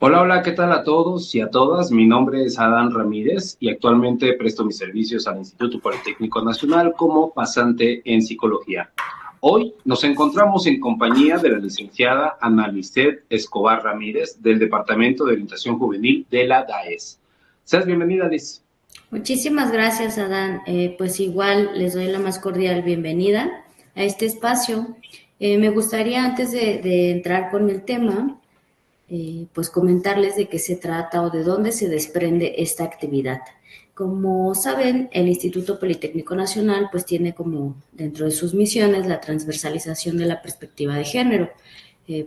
Hola, hola, ¿qué tal a todos y a todas? Mi nombre es Adán Ramírez y actualmente presto mis servicios al Instituto Politécnico Nacional como pasante en psicología. Hoy nos encontramos en compañía de la licenciada Ana Lisset Escobar Ramírez del Departamento de Orientación Juvenil de la DAES. Seas bienvenida, Liz. Muchísimas gracias, Adán. Pues igual les doy la más cordial bienvenida a este espacio. Me gustaría, antes de entrar con el tema, pues comentarles de qué se trata o de dónde se desprende esta actividad. Como saben, el Instituto Politécnico Nacional pues tiene como dentro de sus misiones la transversalización de la perspectiva de género.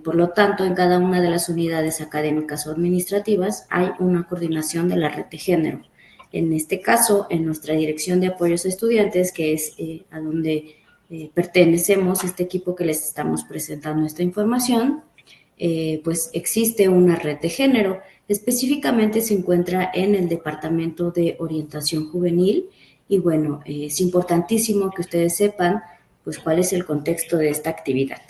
Por lo tanto, en cada una de las unidades académicas o administrativas hay una coordinación de la red de género. En este caso, en nuestra Dirección de Apoyos a Estudiantes, que es a donde pertenecemos, este equipo que les estamos presentando esta información, pues existe una red de género. Específicamente se encuentra en el Departamento de Orientación Juvenil y bueno, es importantísimo que ustedes sepan pues cuál es el contexto de esta actividad.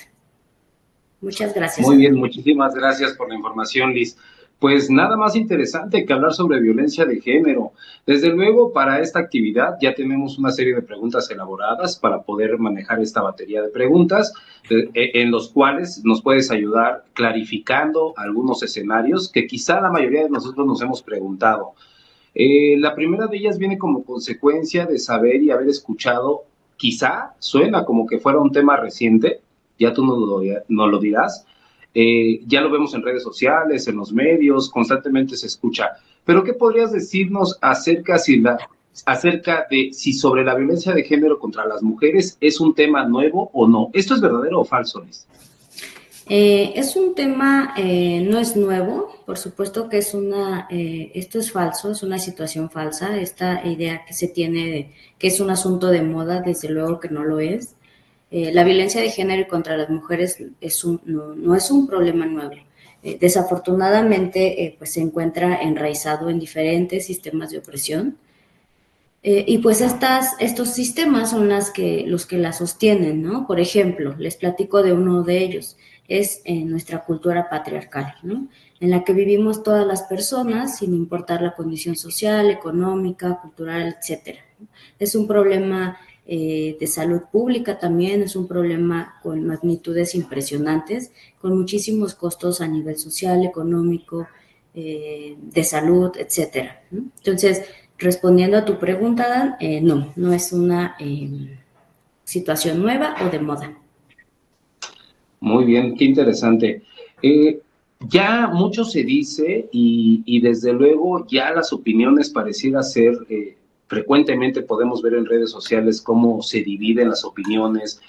Muchas gracias, Muy Adán. bien, muchísimas gracias por la información, Liz. Pues nada más interesante que hablar sobre violencia de género. Desde luego, para esta actividad ya tenemos una serie de preguntas elaboradas para poder manejar esta batería de preguntas, en los cuales nos puedes ayudar clarificando algunos escenarios que quizá la mayoría de nosotros nos hemos preguntado. La primera de ellas viene como consecuencia de saber y haber escuchado, quizá suena como que fuera un tema reciente, ya tú nos lo dirás, ya lo vemos en redes sociales, en los medios, constantemente se escucha. Pero ¿qué podrías decirnos acerca de si sobre la violencia de género contra las mujeres es un tema nuevo o no? ¿Esto es verdadero o falso, Liz? Es un tema, no es nuevo, por supuesto que esto es falso, es una situación falsa, esta idea que se tiene de que es un asunto de moda, desde luego que no lo es. La violencia de género contra las mujeres no es un problema nuevo. Desafortunadamente, pues se encuentra enraizado en diferentes sistemas de opresión. Y pues estos sistemas son los que la sostienen, ¿no? Por ejemplo, les platico de uno de ellos, es nuestra cultura patriarcal, ¿no? En la que vivimos todas las personas sin importar la condición social, económica, cultural, etcétera. Es un problema de salud pública también, es un problema con magnitudes impresionantes, con muchísimos costos a nivel social, económico, de salud, etcétera, ¿no? Entonces, respondiendo a tu pregunta, Dan, no es una situación nueva o de moda. Muy bien, qué interesante. Eh, ya mucho se dice y desde luego ya las opiniones pareciera ser, frecuentemente podemos ver en redes sociales cómo se dividen las opiniones,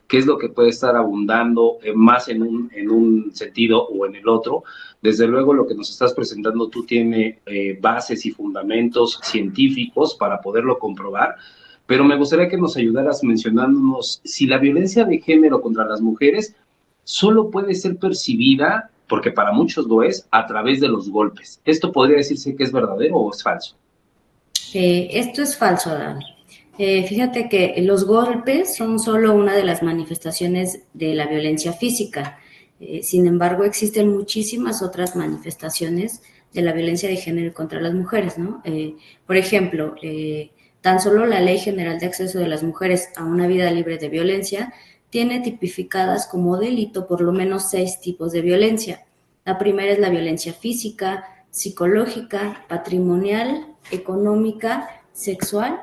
qué es lo que puede estar abundando más en un sentido o en el otro. Desde luego lo que nos estás presentando tú tiene bases y fundamentos científicos para poderlo comprobar, pero me gustaría que nos ayudaras mencionándonos si la violencia de género contra las mujeres solo puede ser percibida, porque para muchos lo es, a través de los golpes. ¿Esto podría decirse que es verdadero o es falso? Esto es falso, Dan. Fíjate que los golpes son solo una de las manifestaciones de la violencia física. Sin embargo, existen muchísimas otras manifestaciones de la violencia de género contra las mujeres, ¿no? Por ejemplo, tan solo la Ley General de Acceso de las Mujeres a una Vida Libre de Violencia tiene tipificadas como delito por lo menos 6 tipos de violencia. La primera es la violencia física, psicológica, patrimonial, económica, sexual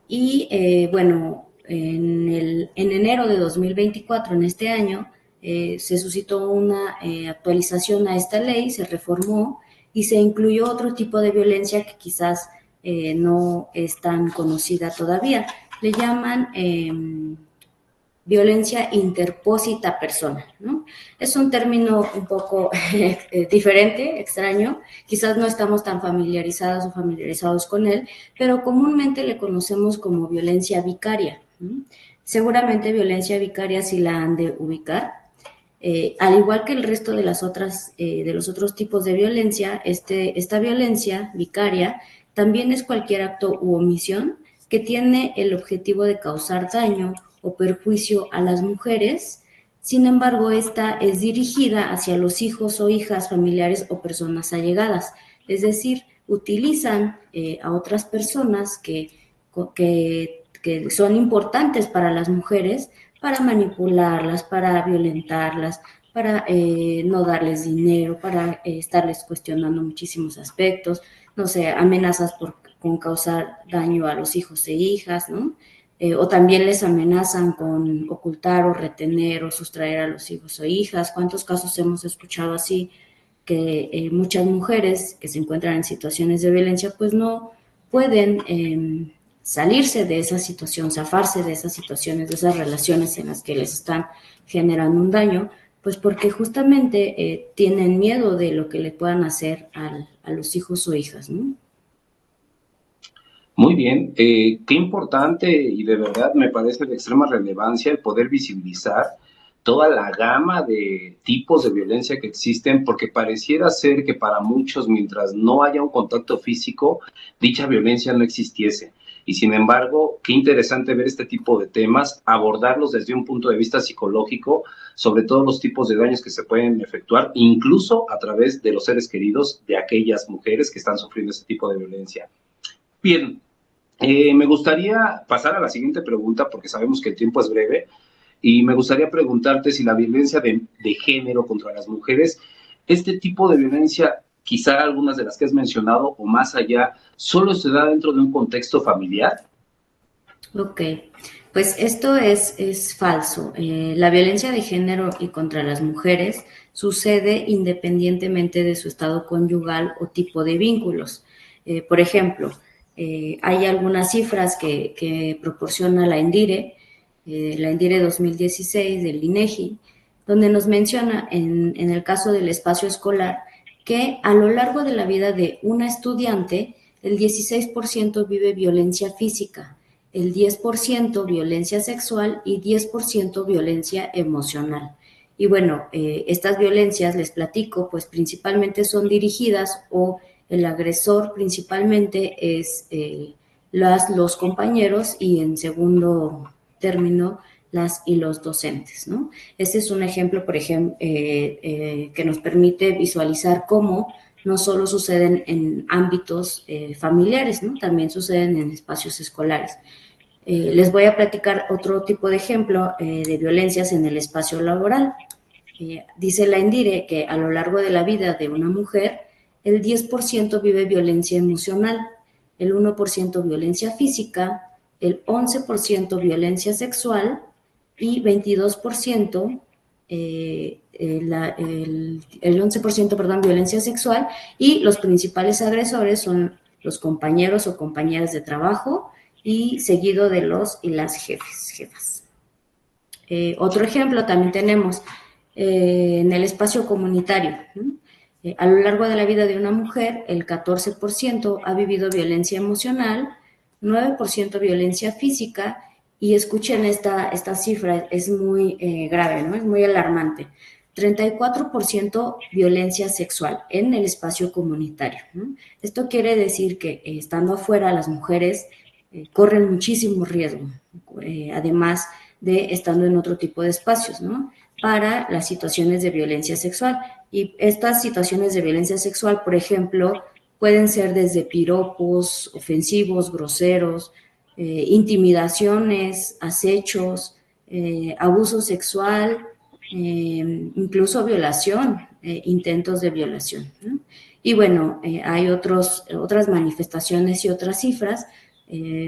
y bueno, en enero de 2024, en este año, se suscitó una actualización a esta ley, se reformó y se incluyó otro tipo de violencia que quizás no es tan conocida todavía. Le llaman violencia interpósita persona, ¿no? Es un término un poco diferente, extraño, quizás no estamos tan familiarizadas o familiarizados con él, pero comúnmente le conocemos como violencia vicaria, ¿no? Seguramente violencia vicaria sí la han de ubicar. Al igual que el resto de de los otros tipos de violencia, esta violencia vicaria también es cualquier acto u omisión que tiene el objetivo de causar daño o perjuicio a las mujeres Sin embargo, esta es dirigida hacia los hijos o hijas, familiares o personas allegadas, es decir, utilizan a otras personas que son importantes para las mujeres para manipularlas, para violentarlas, para no darles dinero, para estarles cuestionando muchísimos aspectos, no sé, amenazas con causar daño a los hijos e hijas, ¿no? O también les amenazan con ocultar o retener o sustraer a los hijos o hijas. ¿Cuántos casos hemos escuchado así? Que muchas mujeres que se encuentran en situaciones de violencia pues no pueden salirse de esa situación, zafarse de esas situaciones, de esas relaciones en las que les están generando un daño, pues porque justamente tienen miedo de lo que le puedan hacer a los hijos o hijas, ¿no? Muy bien, qué importante y de verdad me parece de extrema relevancia el poder visibilizar toda la gama de tipos de violencia que existen, porque pareciera ser que para muchos, mientras no haya un contacto físico, dicha violencia no existiese. Y sin embargo, qué interesante ver este tipo de temas, abordarlos desde un punto de vista psicológico, sobre todos los tipos de daños que se pueden efectuar, incluso a través de los seres queridos de aquellas mujeres que están sufriendo este tipo de violencia. Bien, me gustaría pasar a la siguiente pregunta porque sabemos que el tiempo es breve y me gustaría preguntarte si la violencia de género contra las mujeres, este tipo de violencia, quizá algunas de las que has mencionado o más allá, solo se da dentro de un contexto familiar. Ok, pues esto es falso. La violencia de género y contra las mujeres sucede independientemente de su estado conyugal o tipo de vínculos. Por ejemplo, hay algunas cifras que proporciona la INDIRE 2016 del INEGI, donde nos menciona en el caso del espacio escolar que a lo largo de la vida de una estudiante, el 16% vive violencia física, el 10% violencia sexual y 10% violencia emocional. Y bueno, estas violencias, les platico, pues principalmente son dirigidas o el agresor principalmente es los compañeros y en segundo término las y los docentes, ¿no? Este es un ejemplo, por ejemplo, que nos permite visualizar cómo no solo suceden en ámbitos familiares, ¿no? También suceden en espacios escolares. Les voy a platicar otro tipo de ejemplo de violencias en el espacio laboral. Dice la INDIRE que a lo largo de la vida de una mujer, el 10% vive violencia emocional, el 1% violencia física, el 11% violencia sexual y 22% el 11%, perdón, violencia sexual, y los principales agresores son los compañeros o compañeras de trabajo y seguido de los y las jefas. Otro ejemplo también tenemos en el espacio comunitario, ¿no? A lo largo de la vida de una mujer, el 14% ha vivido violencia emocional, 9% violencia física, y escuchen esta cifra, es muy grave, ¿no? Es muy alarmante. 34% violencia sexual en el espacio comunitario, ¿no? Esto quiere decir que estando afuera las mujeres corren muchísimo riesgo, además de estando en otro tipo de espacios, ¿no? Para las situaciones de violencia sexual. Y estas situaciones de violencia sexual, por ejemplo, pueden ser desde piropos ofensivos, groseros, intimidaciones, acechos, abuso sexual, incluso violación, intentos de violación, ¿no? Y bueno, hay otras manifestaciones y otras cifras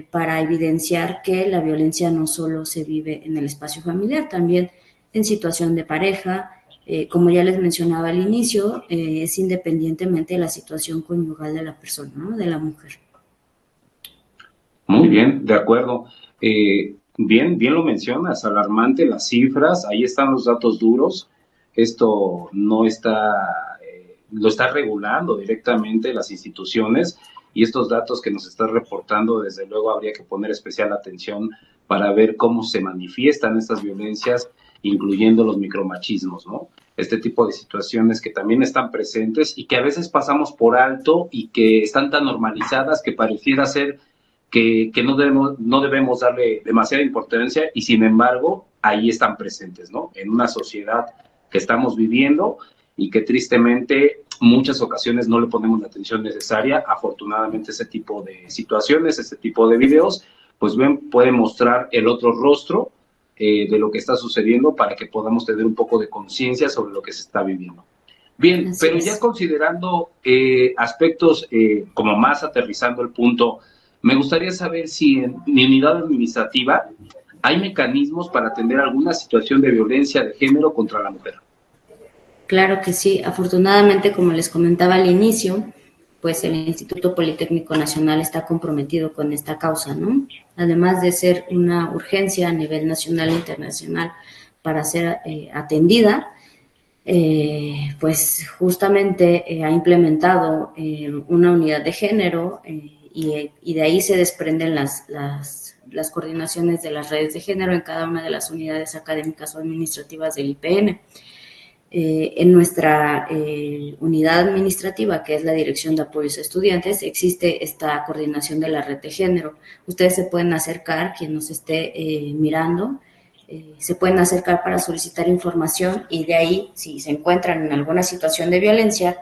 para evidenciar que la violencia no solo se vive en el espacio familiar, también en situación de pareja, como ya les mencionaba al inicio, es independientemente de la situación conyugal de la persona, ¿no? De la mujer. Muy bien, de acuerdo. Bien lo mencionas, alarmante las cifras, ahí están los datos duros. Esto no está, lo está regulando directamente las instituciones y estos datos que nos están reportando, desde luego habría que poner especial atención para ver cómo se manifiestan estas violencias, incluyendo los micromachismos, ¿no? Este tipo de situaciones que también están presentes y que a veces pasamos por alto y que están tan normalizadas que pareciera ser que no debemos darle demasiada importancia y sin embargo ahí están presentes, ¿no? En una sociedad que estamos viviendo y que tristemente muchas ocasiones no le ponemos la atención necesaria. Afortunadamente ese tipo de situaciones, este tipo de videos, pues pueden mostrar el otro rostro de lo que está sucediendo para que podamos tener un poco de conciencia sobre lo que se está viviendo. Bien, Así pero ya es. considerando aspectos como más aterrizando el punto, me gustaría saber si en mi unidad administrativa hay mecanismos para atender alguna situación de violencia de género contra la mujer. Claro que sí. Afortunadamente, como les comentaba al inicio, pues el Instituto Politécnico Nacional está comprometido con esta causa, ¿no? Además de ser una urgencia a nivel nacional e internacional para ser atendida, pues justamente ha implementado una unidad de género y de ahí se desprenden las coordinaciones de las redes de género en cada una de las unidades académicas o administrativas del IPN. En nuestra unidad administrativa, que es la Dirección de Apoyos a Estudiantes, existe esta coordinación de la red de género. Ustedes se pueden acercar, quien nos esté mirando, se pueden acercar para solicitar información y de ahí, si se encuentran en alguna situación de violencia,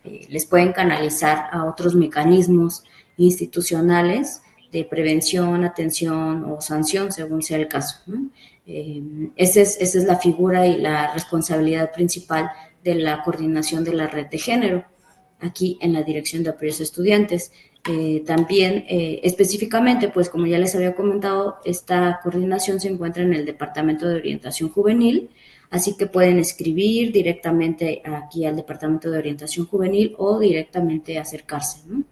les pueden canalizar a otros mecanismos institucionales de prevención, atención o sanción, según sea el caso, ¿no? Esa es la figura y la responsabilidad principal de la coordinación de la red de género, aquí en la Dirección de Apoyos a Estudiantes. También, específicamente, pues como ya les había comentado, esta coordinación se encuentra en el Departamento de Orientación Juvenil, así que pueden escribir directamente aquí al Departamento de Orientación Juvenil o directamente acercarse, ¿no?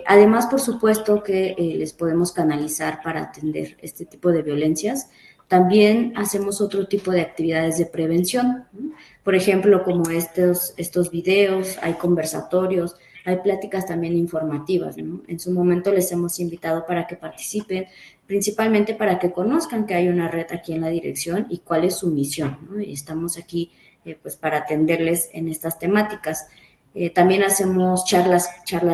Además, por supuesto que les podemos canalizar para atender este tipo de violencias. También hacemos otro tipo de actividades de prevención, ¿no? Por ejemplo, como estos videos, hay conversatorios, hay pláticas también informativas, ¿no? En su momento les hemos invitado para que participen, principalmente para que conozcan que hay una red aquí en la dirección y cuál es su misión, ¿no? Y estamos aquí pues para atenderles en estas temáticas. También hacemos charlas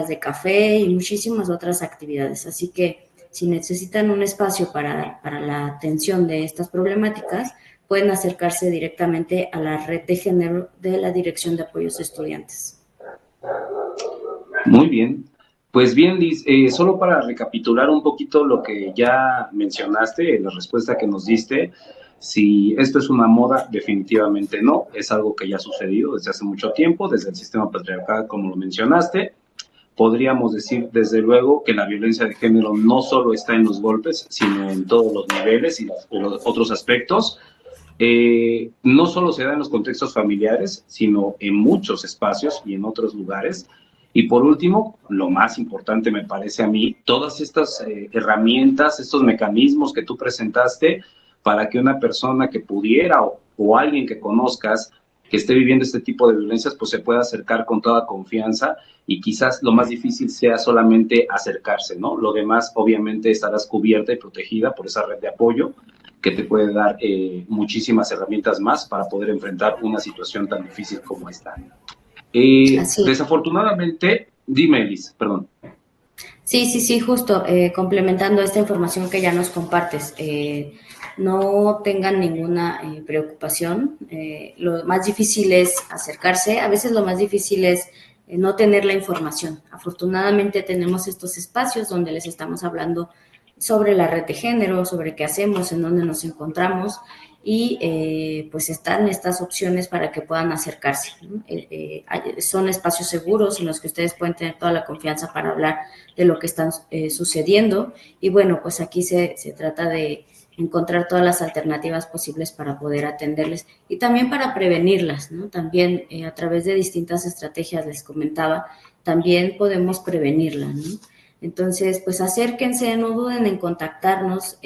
de café y muchísimas otras actividades. Así que si necesitan un espacio para la atención de estas problemáticas, pueden acercarse directamente a la red de género de la Dirección de Apoyos a Estudiantes. Muy bien. Pues bien, Liz, solo para recapitular un poquito lo que ya mencionaste, la respuesta que nos diste, si esto es una moda, definitivamente no, es algo que ya ha sucedido desde hace mucho tiempo, desde el sistema patriarcal, como lo mencionaste. Podríamos decir, desde luego, que la violencia de género no solo está en los golpes, sino en todos los niveles y los otros aspectos. No solo se da en los contextos familiares, sino en muchos espacios y en otros lugares. Y por último, lo más importante me parece a mí, todas estas herramientas, estos mecanismos que tú presentaste para que una persona que pudiera o alguien que conozcas que esté viviendo este tipo de violencias, pues se pueda acercar con toda confianza y quizás lo más difícil sea solamente acercarse, ¿no? Lo demás, obviamente, estarás cubierta y protegida por esa red de apoyo que te puede dar muchísimas herramientas más para poder enfrentar una situación tan difícil como esta. Así es. Desafortunadamente, dime, Elis, perdón. Sí, justo, complementando esta información que ya nos compartes, no tengan ninguna preocupación. Lo más difícil es acercarse, a veces lo más difícil es no tener la información. Afortunadamente tenemos estos espacios donde les estamos hablando sobre la red de género, sobre qué hacemos, en dónde nos encontramos y pues están estas opciones para que puedan acercarse, ¿no? Son espacios seguros en los que ustedes pueden tener toda la confianza para hablar de lo que está sucediendo y bueno, pues aquí se trata de encontrar todas las alternativas posibles para poder atenderles y también para prevenirlas, ¿no? También a través de distintas estrategias, les comentaba, también podemos prevenirlas, ¿no? Entonces, pues acérquense, no duden en contactarnos,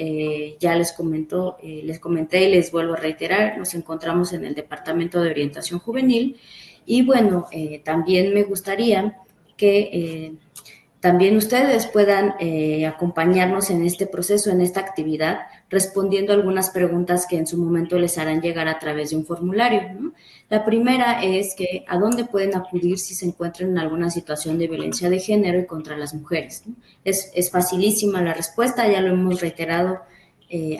ya les comenté y les vuelvo a reiterar, nos encontramos en el Departamento de Orientación Juvenil y bueno, también me gustaría que también ustedes puedan acompañarnos en este proceso, en esta actividad, respondiendo algunas preguntas que en su momento les harán llegar a través de un formulario, ¿no? La primera es que ¿a dónde pueden acudir si se encuentran en alguna situación de violencia de género y contra las mujeres? ¿No? Es facilísima la respuesta, ya lo hemos reiterado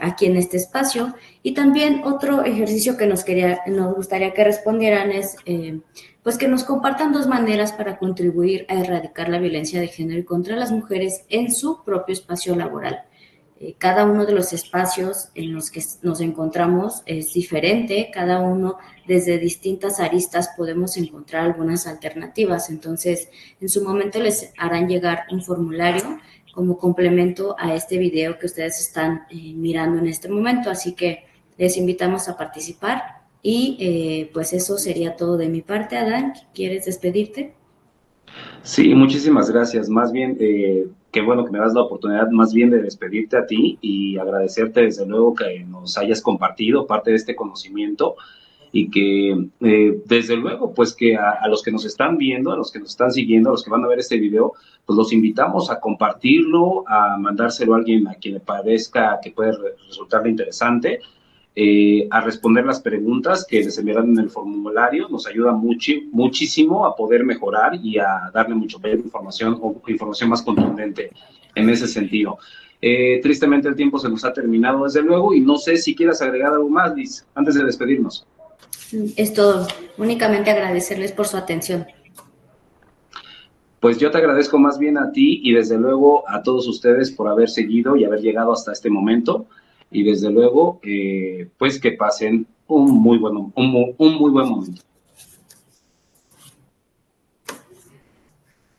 aquí en este espacio. Y también otro ejercicio que nos gustaría que respondieran es pues que nos compartan 2 maneras para contribuir a erradicar la violencia de género y contra las mujeres en su propio espacio laboral. Cada uno de los espacios en los que nos encontramos es diferente, cada uno desde distintas aristas podemos encontrar algunas alternativas. Entonces, en su momento les harán llegar un formulario como complemento a este video que ustedes están mirando en este momento. Así que les invitamos a participar y pues eso sería todo de mi parte. Adán, ¿quieres despedirte? Sí, muchísimas gracias. Más bien, qué bueno que me das la oportunidad más bien de despedirte a ti y agradecerte desde luego que nos hayas compartido parte de este conocimiento y que desde luego pues que a los que nos están viendo, a los que nos están siguiendo, a los que van a ver este video, pues los invitamos a compartirlo, a mandárselo a alguien a quien le parezca que puede resultarle interesante, a responder las preguntas que les enviarán en el formulario. Nos ayuda muchísimo a poder mejorar y a darle mucho mayor información o información más contundente en ese sentido. Tristemente el tiempo se nos ha terminado desde luego y no sé si quieras agregar algo más, Liz, antes de despedirnos. Es todo. Únicamente agradecerles por su atención. Pues yo te agradezco más bien a ti y desde luego a todos ustedes por haber seguido y haber llegado hasta este momento. Y desde luego, pues que pasen un muy buen momento.